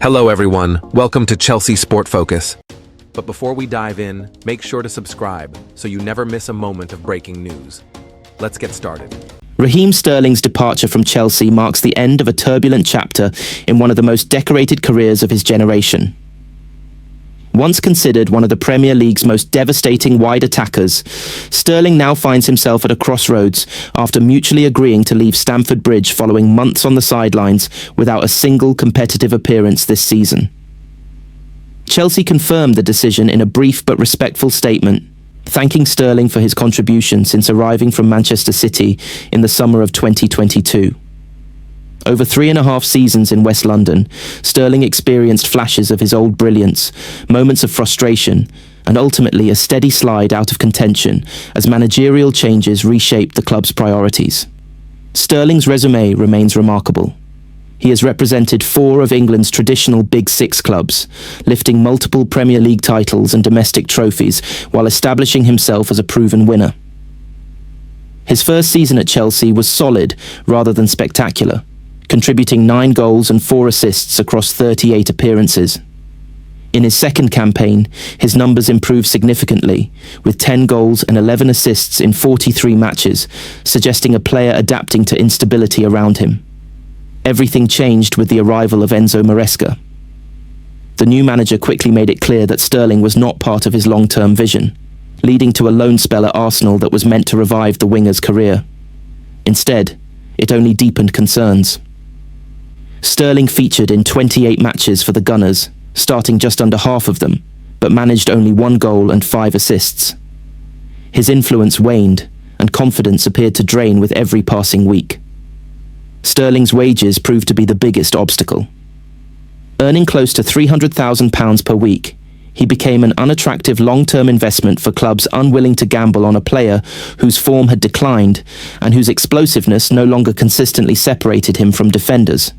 Hello everyone, welcome to Chelsea Sport Focus. But before we dive in, make sure to subscribe so you never miss a moment of breaking news. Let's get started. Raheem Sterling's departure from Chelsea marks the end of a turbulent chapter in one of the most decorated careers of his generation. Once considered one of the Premier League's most devastating wide attackers, Sterling now finds himself at a crossroads after mutually agreeing to leave Stamford Bridge following months on the sidelines without a single competitive appearance this season. Chelsea confirmed the decision in a brief but respectful statement, thanking Sterling for his contribution since arriving from Manchester City in the summer of 2022. Over 3.5 seasons in West London, Sterling experienced flashes of his old brilliance, moments of frustration, and ultimately a steady slide out of contention as managerial changes reshaped the club's priorities. Sterling's resume remains remarkable. He has represented 4 of England's traditional Big Six clubs, lifting multiple Premier League titles and domestic trophies while establishing himself as a proven winner. His first season at Chelsea was solid rather than spectacular, contributing 9 goals and 4 assists across 38 appearances. In his second campaign, his numbers improved significantly, with 10 goals and 11 assists in 43 matches, suggesting a player adapting to instability around him. Everything changed with the arrival of Enzo Marresca. The new manager quickly made it clear that Sterling was not part of his long-term vision, leading to a loan spell at Arsenal that was meant to revive the winger's career. Instead, it only deepened concerns. Sterling featured in 28 matches for the Gunners, starting just under half of them, but managed only 1 goal and 5 assists. His influence waned, and confidence appeared to drain with every passing week. Sterling's wages proved to be the biggest obstacle. Earning close to £300,000 per week, he became an unattractive long-term investment for clubs unwilling to gamble on a player whose form had declined and whose explosiveness no longer consistently separated him from defenders.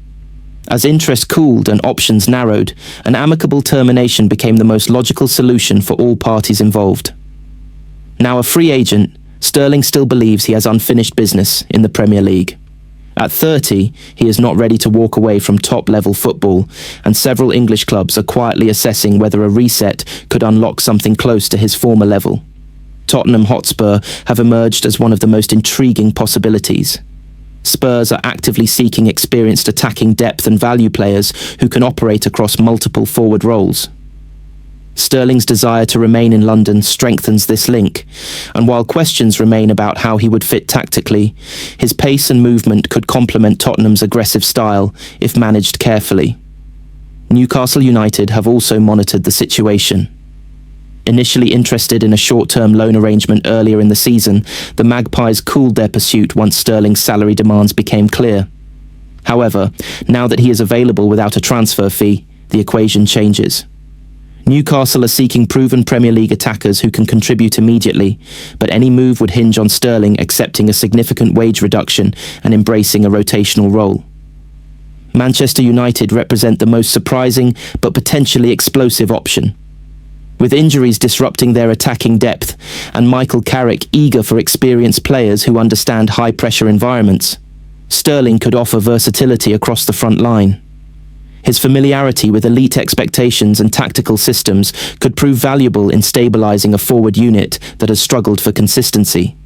As interest cooled and options narrowed, an amicable termination became the most logical solution for all parties involved. Now a free agent, Sterling still believes he has unfinished business in the Premier League. At 30, he is not ready to walk away from top-level football, and several English clubs are quietly assessing whether a reset could unlock something close to his former level. Tottenham Hotspur have emerged as one of the most intriguing possibilities. Spurs are actively seeking experienced attacking depth and value players who can operate across multiple forward roles. Sterling's desire to remain in London strengthens this link, and while questions remain about how he would fit tactically, his pace and movement could complement Tottenham's aggressive style if managed carefully. Newcastle United have also monitored the situation. Initially interested in a short-term loan arrangement earlier in the season, the Magpies cooled their pursuit once Sterling's salary demands became clear. However, now that he is available without a transfer fee, the equation changes. Newcastle are seeking proven Premier League attackers who can contribute immediately, but any move would hinge on Sterling accepting a significant wage reduction and embracing a rotational role. Manchester United represent the most surprising but potentially explosive option. With injuries disrupting their attacking depth and Michael Carrick eager for experienced players who understand high-pressure environments, Sterling could offer versatility across the front line. His familiarity with elite expectations and tactical systems could prove valuable in stabilising a forward unit that has struggled for consistency.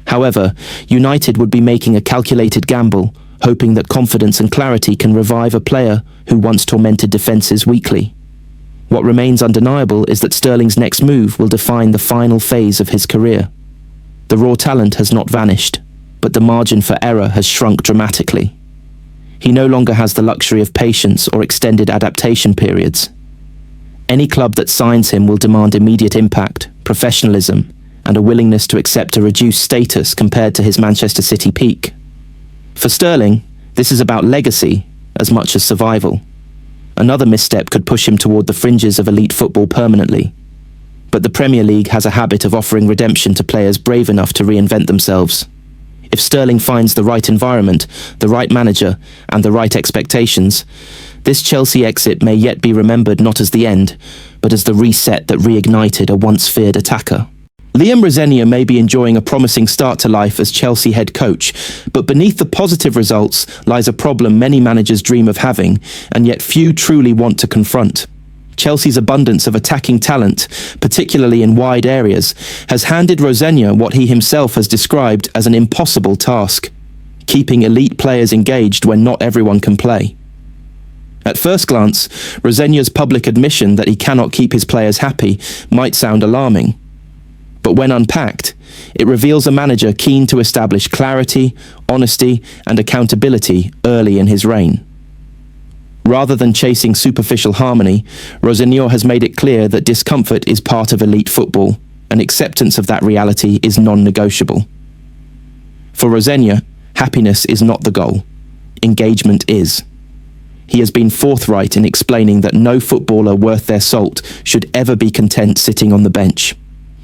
However, United would be making a calculated gamble, hoping that confidence and clarity can revive a player who once tormented defences weekly. What remains undeniable is that Sterling's next move will define the final phase of his career. The raw talent has not vanished, but the margin for error has shrunk dramatically. He no longer has the luxury of patience or extended adaptation periods. Any club that signs him will demand immediate impact, professionalism, and a willingness to accept a reduced status compared to his Manchester City peak. For Sterling, this is about legacy as much as survival. Another misstep could push him toward the fringes of elite football permanently. But the Premier League has a habit of offering redemption to players brave enough to reinvent themselves. If Sterling finds the right environment, the right manager, and the right expectations, this Chelsea exit may yet be remembered not as the end, but as the reset that reignited a once-feared attacker. Liam Rosenior may be enjoying a promising start to life as Chelsea head coach, but beneath the positive results lies a problem many managers dream of having, and yet few truly want to confront. Chelsea's abundance of attacking talent, particularly in wide areas, has handed Rosenior what he himself has described as an impossible task: keeping elite players engaged when not everyone can play. At first glance, Rosenior's public admission that he cannot keep his players happy might sound alarming. But when unpacked, it reveals a manager keen to establish clarity, honesty, and accountability early in his reign. Rather than chasing superficial harmony, Rosenior has made it clear that discomfort is part of elite football, and acceptance of that reality is non-negotiable. For Rosenior, happiness is not the goal. Engagement is. He has been forthright in explaining that no footballer worth their salt should ever be content sitting on the bench.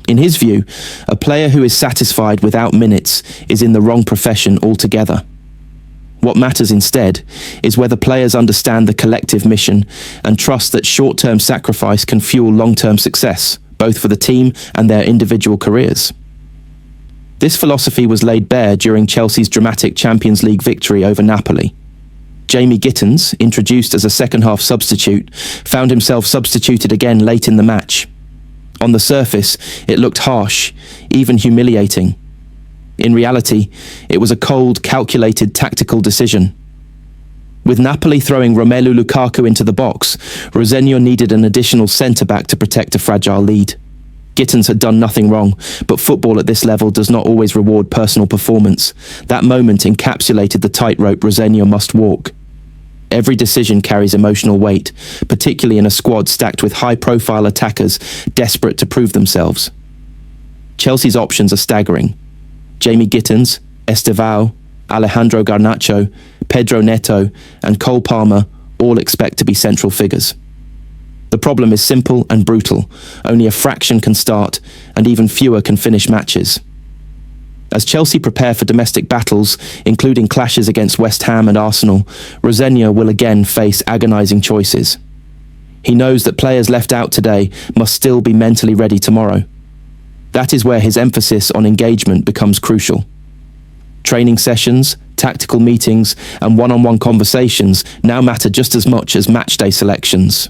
In his view, a player who is satisfied without minutes is in the wrong profession altogether. What matters instead is whether players understand the collective mission and trust that short-term sacrifice can fuel long-term success, both for the team and their individual careers. This philosophy was laid bare during Chelsea's dramatic Champions League victory over Napoli. Jamie Gittens, introduced as a second-half substitute, found himself substituted again late in the match. On the surface, it looked harsh, even humiliating. In reality, it was a cold, calculated tactical decision. With Napoli throwing Romelu Lukaku into the box, Rosenior needed an additional centre-back to protect a fragile lead. Gittens had done nothing wrong, but football at this level does not always reward personal performance. That moment encapsulated the tightrope Rosenior must walk. Every decision carries emotional weight, particularly in a squad stacked with high-profile attackers desperate to prove themselves. Chelsea's options are staggering. Jamie Gittens, Estevao, Alejandro Garnacho, Pedro Neto, and Cole Palmer all expect to be central figures. The problem is simple and brutal. Only a fraction can start, and even fewer can finish matches. As Chelsea prepare for domestic battles, including clashes against West Ham and Arsenal, Rosenior will again face agonising choices. He knows that players left out today must still be mentally ready tomorrow. That is where his emphasis on engagement becomes crucial. Training sessions, tactical meetings, and one-on-one conversations now matter just as much as matchday selections.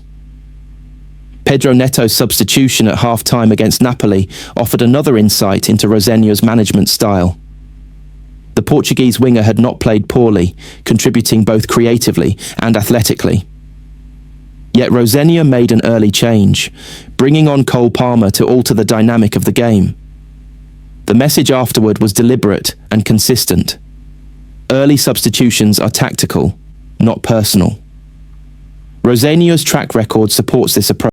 Pedro Neto's substitution at half-time against Napoli offered another insight into Rosenior's management style. The Portuguese winger had not played poorly, contributing both creatively and athletically. Yet Rosenior made an early change, bringing on Cole Palmer to alter the dynamic of the game. The message afterward was deliberate and consistent. Early substitutions are tactical, not personal. Rosenior's track record supports this approach.